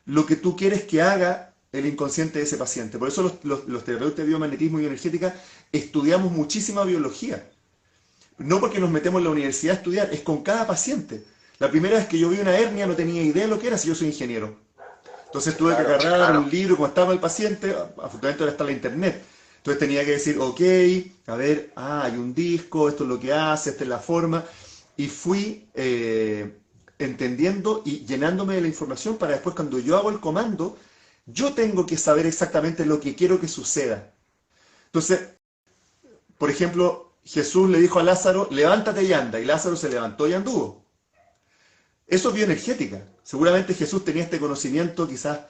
lo que tú quieres que haga el inconsciente de ese paciente. Por eso los terapeutas de biomagnetismo y bioenergética estudiamos muchísima biología. No porque nos metemos en la universidad a estudiar, es con cada paciente. La primera vez que yo vi una hernia no tenía idea de lo que era si yo soy ingeniero. Entonces tuve que agarrar un libro como estaba el paciente, afortunadamente ahora está en la internet. Entonces tenía que decir, ok, a ver, hay un disco, esto es lo que hace, esta es la forma. Y fui entendiendo y llenándome de la información para después cuando yo hago el comando, yo tengo que saber exactamente lo que quiero que suceda. Entonces, por ejemplo, Jesús le dijo a Lázaro, levántate y anda, y Lázaro se levantó y anduvo. Eso es bioenergética. Seguramente Jesús tenía este conocimiento quizás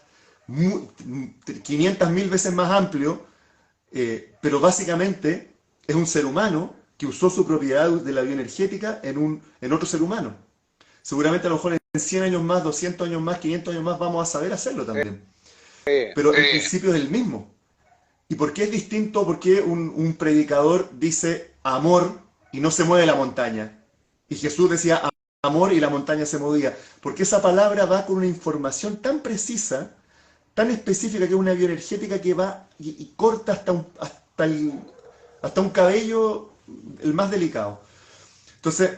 500.000 veces más amplio, pero básicamente es un ser humano que usó su propiedad de la bioenergética en otro ser humano. Seguramente a lo mejor en 100 años más, 200 años más, 500 años más vamos a saber hacerlo también. Pero el principio es el mismo. ¿Y por qué es distinto? ¿Por qué un predicador dice amor y no se mueve la montaña? Y Jesús decía amor y la montaña se movía. Porque esa palabra va con una información tan precisa, tan específica, que es una bioenergética que va y corta hasta un cabello, el más delicado. Entonces,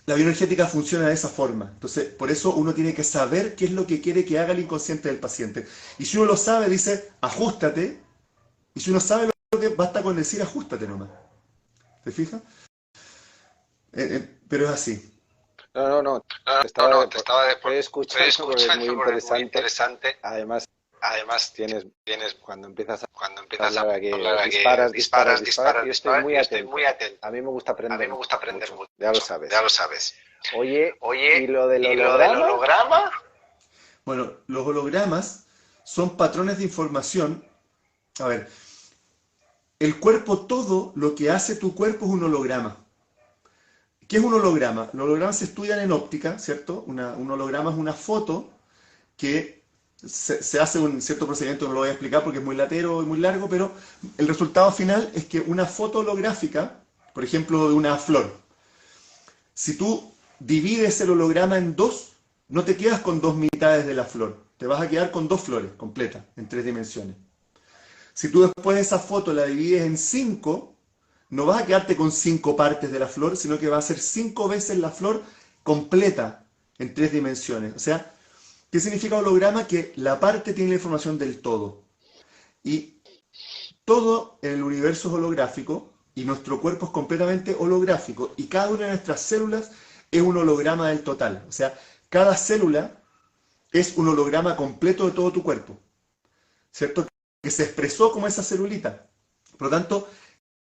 la bioenergética funciona de esa forma. Entonces, por eso uno tiene que saber qué es lo que quiere que haga el inconsciente del paciente. Y si uno lo sabe, dice, ajústate. Y si uno sabe lo que basta con decir, ajústate nomás. ¿Te fijas? Pero es así. No. Te estaba escuchando porque es muy interesante. Además tienes cuando empiezas a hablar aquí, disparas. Yo estoy muy atento. A mí me gusta aprender mucho. Ya lo sabes. Oye, ¿y lo del holograma? Bueno, los hologramas son patrones de información. A ver, el cuerpo, todo lo que hace tu cuerpo es un holograma. ¿Qué es un holograma? Los hologramas se estudian en óptica, ¿cierto? Un holograma es una foto que se hace un cierto procedimiento, no lo voy a explicar porque es muy latero y muy largo, pero el resultado final es que una foto holográfica, por ejemplo, de una flor, si tú divides el holograma en dos, no te quedas con dos mitades de la flor, te vas a quedar con dos flores completas, en 3 dimensiones. Si tú después de esa foto la divides en 5, no vas a quedarte con 5 partes de la flor, sino que va a ser 5 veces la flor completa en 3 dimensiones. O sea, ¿qué significa holograma? Que la parte tiene la información del todo. Y todo en el universo es holográfico y nuestro cuerpo es completamente holográfico. Y cada una de nuestras células es un holograma del total. O sea, cada célula es un holograma completo de todo tu cuerpo. ¿Cierto? Que se expresó como esa celulita. Por lo tanto,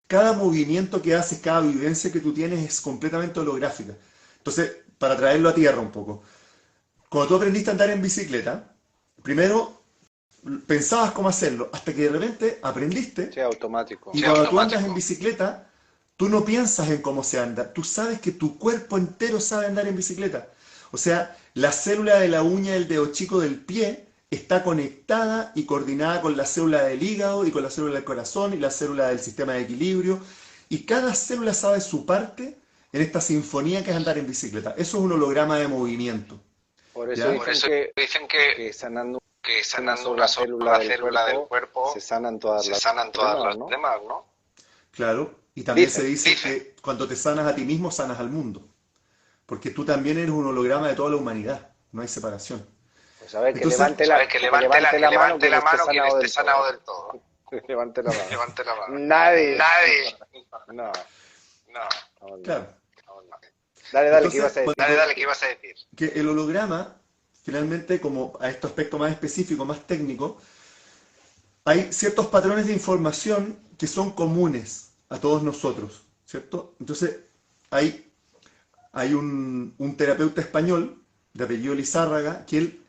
cada movimiento que haces, cada vivencia que tú tienes es completamente holográfica. Entonces, para traerlo a tierra un poco, cuando tú aprendiste a andar en bicicleta, primero pensabas cómo hacerlo, hasta que de repente aprendiste. Sí, automático. Y cuando tú andas en bicicleta, tú no piensas en cómo se anda, tú sabes que tu cuerpo entero sabe andar en bicicleta. O sea, la célula de la uña del dedo chico del pie está conectada y coordinada con la célula del hígado y con la célula del corazón y la célula del sistema de equilibrio. Y cada célula sabe su parte en esta sinfonía que es andar en bicicleta. Eso es un holograma de movimiento. Por eso dicen que sanando una célula del cuerpo se sanan todas las demás, ¿no? Claro, y también se dice que cuando te sanas a ti mismo, sanas al mundo. Porque tú también eres un holograma de toda la humanidad, no hay separación. Pues a ver, Entonces, levante la mano quien esté sanado del todo. Levante la mano. Nadie. No. Claro. Dale, Entonces, ¿qué ibas a decir? Que el holograma, finalmente, como a este aspecto más específico, más técnico, hay ciertos patrones de información que son comunes a todos nosotros, ¿cierto? Entonces, hay un terapeuta español, de apellido Lizárraga, que él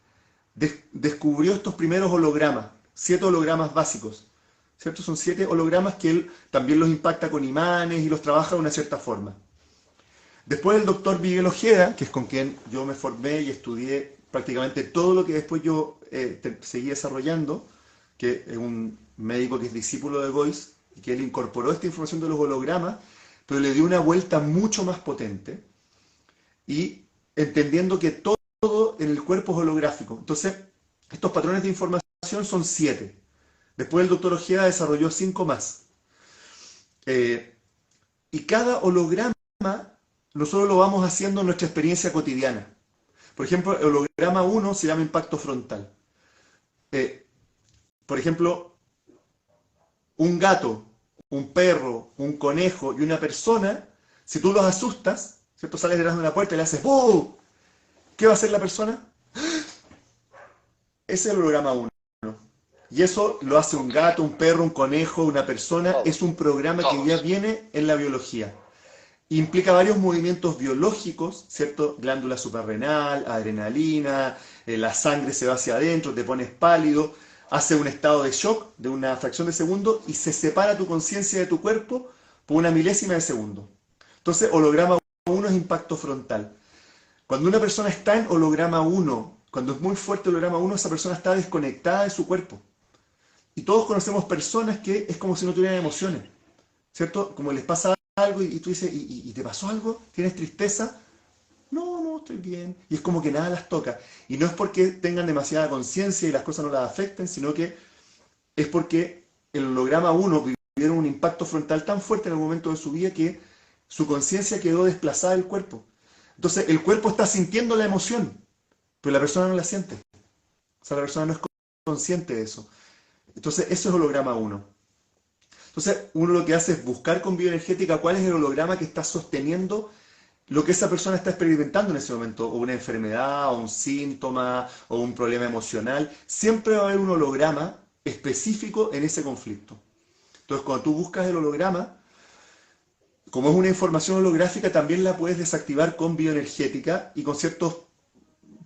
descubrió estos primeros hologramas, 7 hologramas básicos, ¿cierto? Son 7 hologramas que él también los impacta con imanes y los trabaja de una cierta forma. Después el doctor Miguel Ojeda, que es con quien yo me formé y estudié prácticamente todo lo que después yo seguí desarrollando, que es un médico que es discípulo de Goiz, y que él incorporó esta información de los hologramas, pero le dio una vuelta mucho más potente, y entendiendo que todo en el cuerpo es holográfico. Entonces, estos patrones de información son 7. Después el doctor Ojeda desarrolló 5 más. Y cada holograma nosotros lo vamos haciendo en nuestra experiencia cotidiana. Por ejemplo, el holograma 1 se llama impacto frontal. Por ejemplo, un gato, un perro, un conejo y una persona, si tú los asustas, ¿cierto? Sales detrás de una puerta y le haces ¡buh! ¿Qué va a hacer la persona? Ese es el holograma 1. Y eso lo hace un gato, un perro, un conejo, una persona. Es un programa que ya viene en la biología. Implica varios movimientos biológicos, ¿cierto? Glándula suprarrenal, adrenalina, la sangre se va hacia adentro, te pones pálido, hace un estado de shock de una fracción de segundo y se separa tu conciencia de tu cuerpo por una milésima de segundo. Entonces, holograma 1 es impacto frontal. Cuando una persona está en holograma 1, cuando es muy fuerte el holograma 1, esa persona está desconectada de su cuerpo. Y todos conocemos personas que es como si no tuvieran emociones, ¿cierto? Como les pasa algo y tú dices, ¿y te pasó algo? ¿Tienes tristeza? No, estoy bien. Y es como que nada las toca. Y no es porque tengan demasiada conciencia y las cosas no las afecten, sino que es porque el holograma 1 vivieron un impacto frontal tan fuerte en el momento de su vida que su conciencia quedó desplazada del cuerpo. Entonces el cuerpo está sintiendo la emoción, pero la persona no la siente. O sea, la persona no es consciente de eso. Entonces eso es holograma 1. Entonces uno lo que hace es buscar con bioenergética cuál es el holograma que está sosteniendo lo que esa persona está experimentando en ese momento, o una enfermedad, o un síntoma, o un problema emocional. Siempre va a haber un holograma específico en ese conflicto. Entonces cuando tú buscas el holograma, como es una información holográfica, también la puedes desactivar con bioenergética y con ciertos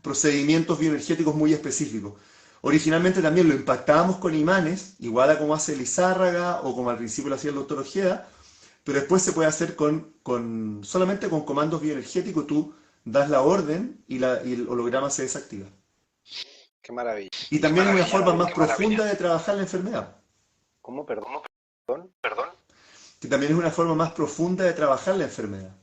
procedimientos bioenergéticos muy específicos. Originalmente también lo impactábamos con imanes, igual a como hace Lizárraga o como al principio lo hacía el doctor Ojeda, pero después se puede hacer solamente con comandos bioenergéticos. Tú das la orden y el holograma se desactiva. Qué maravilla. Y también hay una forma más profunda de trabajar la enfermedad. ¿Cómo? Perdón. Que también es una forma más profunda de trabajar la enfermedad.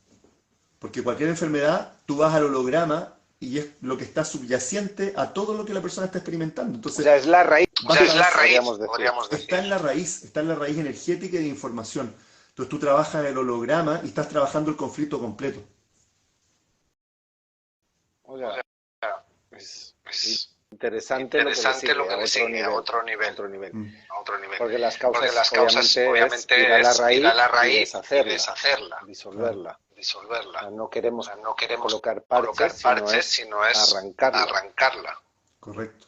Porque cualquier enfermedad, tú vas al holograma y es lo que está subyacente a todo lo que la persona está experimentando. Entonces, O sea, es la raíz. Podríamos decir. está en la raíz energética y de información. Entonces tú trabajas el holograma y estás trabajando el conflicto completo. O sea, es interesante lo que le sigue a otro nivel. Porque las causas obviamente ir a la raíz y y deshacerla, disolverla. disolverla. O sea, no queremos colocar colocar parches, sino es arrancarla. Correcto.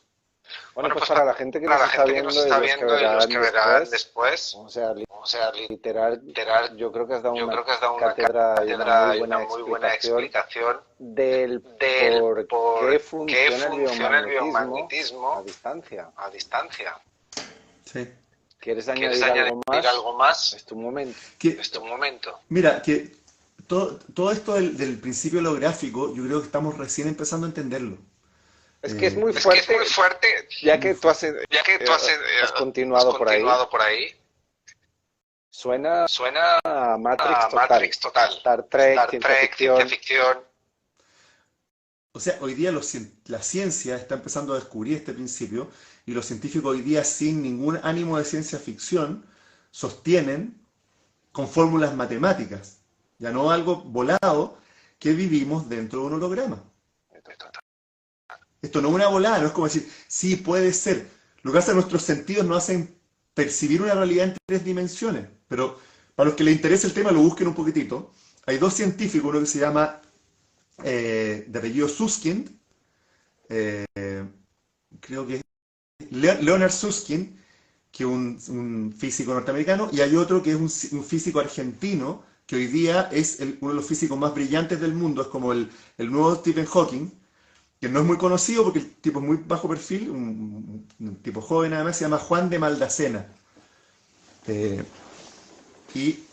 Bueno, pues para la gente que nos está viendo y los que verán después, o sea, literal, yo creo que has dado una cátedra y una muy buena explicación del por qué funciona el biomagnetismo a distancia. Sí. ¿Quieres añadir algo más? Es tu momento. Mira, que todo esto del principio holográfico, yo creo que estamos recién empezando a entenderlo. Es que es muy fuerte, ya que tú has continuado por ahí. Suena a Matrix total. Star Trek, ciencia ficción. O sea, hoy día la ciencia está empezando a descubrir este principio y los científicos hoy día, sin ningún ánimo de ciencia ficción, sostienen con fórmulas matemáticas, ya no algo volado, que vivimos dentro de un holograma. Esto no es una volada, no es como decir, sí, puede ser. Lo que hacen nuestros sentidos nos hacen percibir una realidad en 3 dimensiones. Pero para los que les interese el tema, lo busquen un poquitito. Hay 2 científicos, uno que se llama, de apellido Susskind, creo que es Leonard Susskind, que es un físico norteamericano, y hay otro que es un físico argentino, que hoy día es uno de los físicos más brillantes del mundo, es como el nuevo Stephen Hawking, que no es muy conocido porque el tipo es muy bajo perfil, un tipo joven además, se llama Juan de Maldacena. Y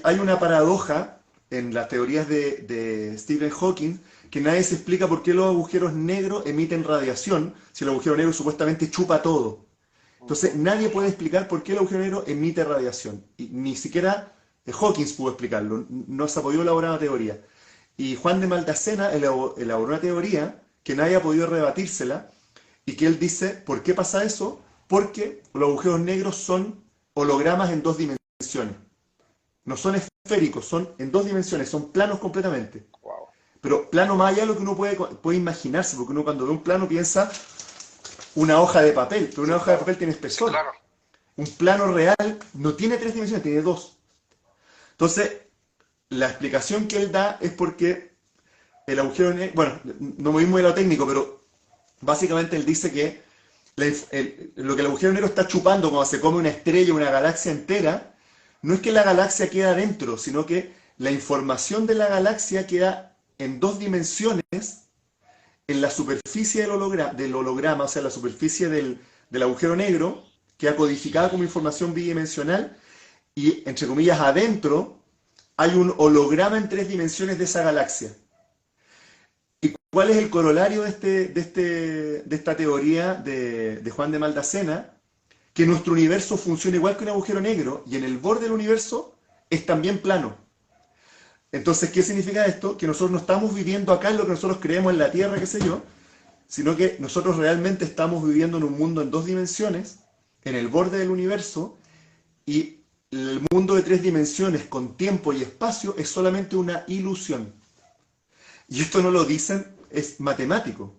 hay una paradoja en las teorías de Stephen Hawking, que nadie se explica por qué los agujeros negros emiten radiación, si el agujero negro supuestamente chupa todo. Entonces nadie puede explicar por qué el agujero negro emite radiación. Y ni siquiera Hawking pudo explicarlo, no se ha podido elaborar una teoría. Y Juan de Maldacena elaboró una teoría que nadie ha podido rebatírsela, y que él dice, ¿por qué pasa eso? Porque los agujeros negros son hologramas en 2 dimensiones. No son esféricos, son en 2 dimensiones, son planos completamente. Wow. Pero plano más allá de lo que uno puede imaginarse, porque uno cuando ve un plano piensa una hoja de papel, pero una hoja de papel tiene espesor. Claro. Un plano real no tiene 3 dimensiones, tiene 2. Entonces, la explicación que él da es porque el agujero negro, bueno, no me voy muy a lo técnico, pero básicamente él dice que lo que el agujero negro está chupando cuando se come una estrella, una galaxia entera, no es que la galaxia queda adentro, sino que la información de la galaxia queda en 2 dimensiones en la superficie del holograma, o sea, la superficie del agujero negro, queda codificada como información bidimensional, y, entre comillas, adentro hay un holograma en 3 dimensiones de esa galaxia. ¿Y cuál es el corolario de esta teoría de Juan de Maldacena? Que nuestro universo funciona igual que un agujero negro, y en el borde del universo es también plano. Entonces, ¿qué significa esto? Que nosotros no estamos viviendo acá en lo que nosotros creemos en la Tierra, qué sé yo, sino que nosotros realmente estamos viviendo en un mundo en 2 dimensiones, en el borde del universo, y el mundo de 3 dimensiones con tiempo y espacio es solamente una ilusión. Y esto no lo dicen, es matemático.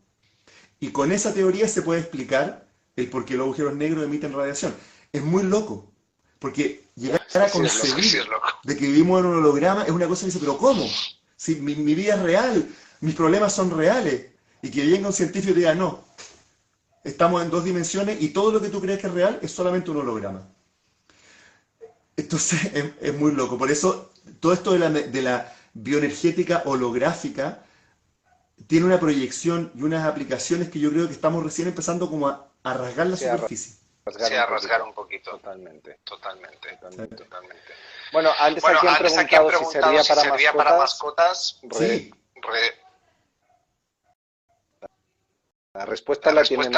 Y con esa teoría se puede explicar el por qué los agujeros negros emiten radiación. Es muy loco, porque llegar a concebir de que vivimos en un holograma es una cosa que dice, pero ¿cómo? Si mi vida es real, mis problemas son reales, y que venga un científico y te diga, no, estamos en 2 dimensiones y todo lo que tú crees que es real es solamente un holograma. Entonces es muy loco. Por eso todo esto de la bioenergética holográfica tiene una proyección y unas aplicaciones que yo creo que estamos recién empezando como a rasgar la superficie. A rasgar un poquito. Totalmente. Bueno, Bueno, antes aquí han preguntado si servía para mascotas. Sí. La respuesta la tienen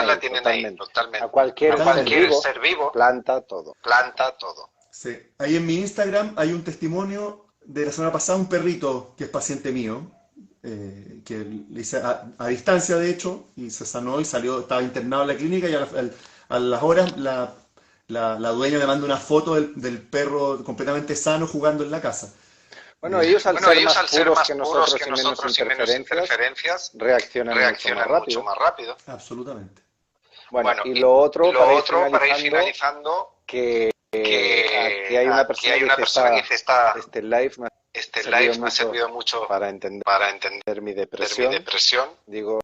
ahí, totalmente. A cualquier ser vivo, planta todo. Sí. Ahí en mi Instagram hay un testimonio de la semana pasada, un perrito que es paciente mío, que le hice a distancia de hecho, y se sanó y salió, estaba internado en la clínica, y a las horas la dueña me manda una foto del perro completamente sano jugando en la casa. Bueno, ellos al ser más puros que nosotros y menos interferencias, reaccionan mucho más rápido. Absolutamente. Bueno, y lo otro para ir finalizando, que aquí hay una persona que dice, este live me ha servido mucho para entender mi depresión. Digo,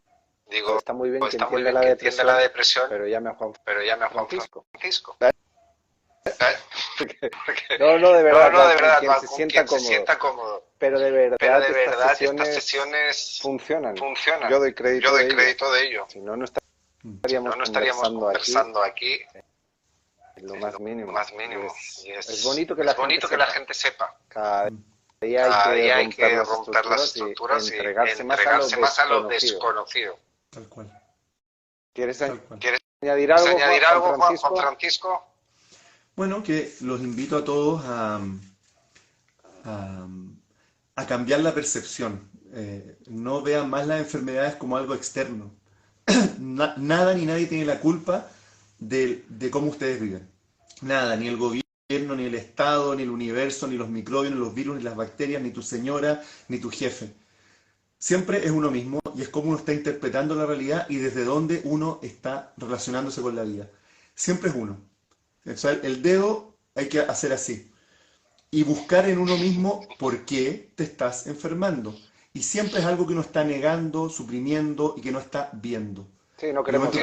está muy bien que entienda la depresión, pero llame a Juan Francisco. No, de verdad, quien se sienta cómodo. Pero de verdad estas sesiones funcionan. Yo doy crédito de ello. Si no, no estaríamos conversando aquí. Lo más mínimo. Es bonito que la gente sepa. Cada día hay que romper las estructuras y entregarse más a lo desconocido. Tal cual. ¿Quieres añadir algo, Juan Francisco? Bueno, que los invito a todos a cambiar la percepción. No vean más las enfermedades como algo externo. Nada ni nadie tiene la culpa de cómo ustedes viven. Nada, ni el gobierno, ni el Estado, ni el universo, ni los microbios, ni los virus, ni las bacterias, ni tu señora, ni tu jefe. Siempre es uno mismo, y es como uno está interpretando la realidad y desde dónde uno está relacionándose con la vida. Siempre es uno. O sea, el dedo hay que hacer así. Y buscar en uno mismo por qué te estás enfermando. Y siempre es algo que uno está negando, suprimiendo y que no está viendo. Sí, no queremos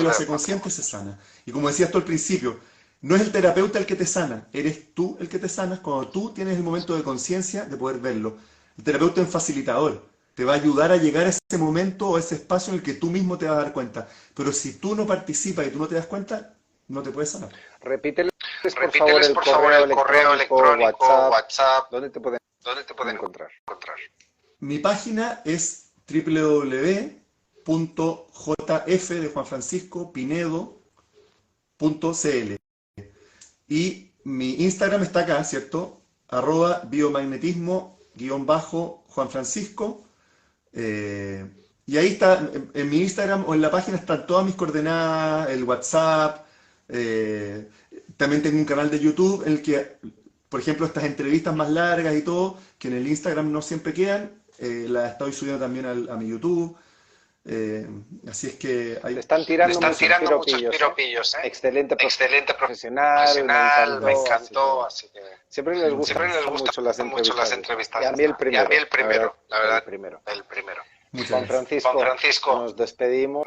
lo hace consciente, se sana. Y como decías tú al principio, no es el terapeuta el que te sana, eres tú el que te sanas cuando tú tienes el momento de conciencia de poder verlo. El terapeuta es un facilitador, te va a ayudar a llegar a ese momento o a ese espacio en el que tú mismo te vas a dar cuenta. Pero si tú no participas y tú no te das cuenta, no te puedes sanar. Repíteles por favor el correo electrónico, WhatsApp, ¿dónde te pueden ¿Dónde te pueden encontrar? Mi página es www.jf de Juan Francisco Pinedo.cl y mi Instagram está acá, ¿cierto? @biomagnetismo_Juan Francisco. Y ahí está, en mi Instagram o en la página están todas mis coordenadas, el WhatsApp. También tengo un canal de YouTube en el que, por ejemplo, estas entrevistas más largas y todo, que en el Instagram no siempre quedan, las estoy subiendo también a mi YouTube. Así es que te están tirando muchos piropillos, ¿eh? Excelente profesional, me encantó, así que siempre les gusta mucho las entrevistas. Y a mí el primero, la verdad, el primero. Juan Francisco, nos despedimos,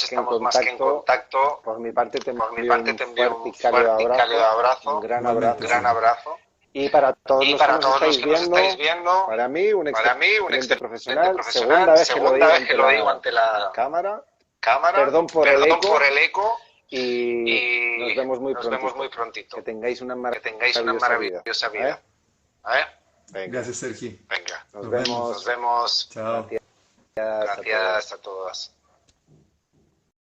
estamos más que en contacto. Por mi parte te envío un fuerte y cálido abrazo, un gran abrazo. Y para todos los que nos estáis viendo, para mí un excelente profesional. Segunda vez que lo digo ante la cámara. Perdón por el eco. Y nos vemos muy prontito. Que tengáis una maravillosa vida. Gracias, Sergi. Venga, nos vemos. Chao. Gracias a todos.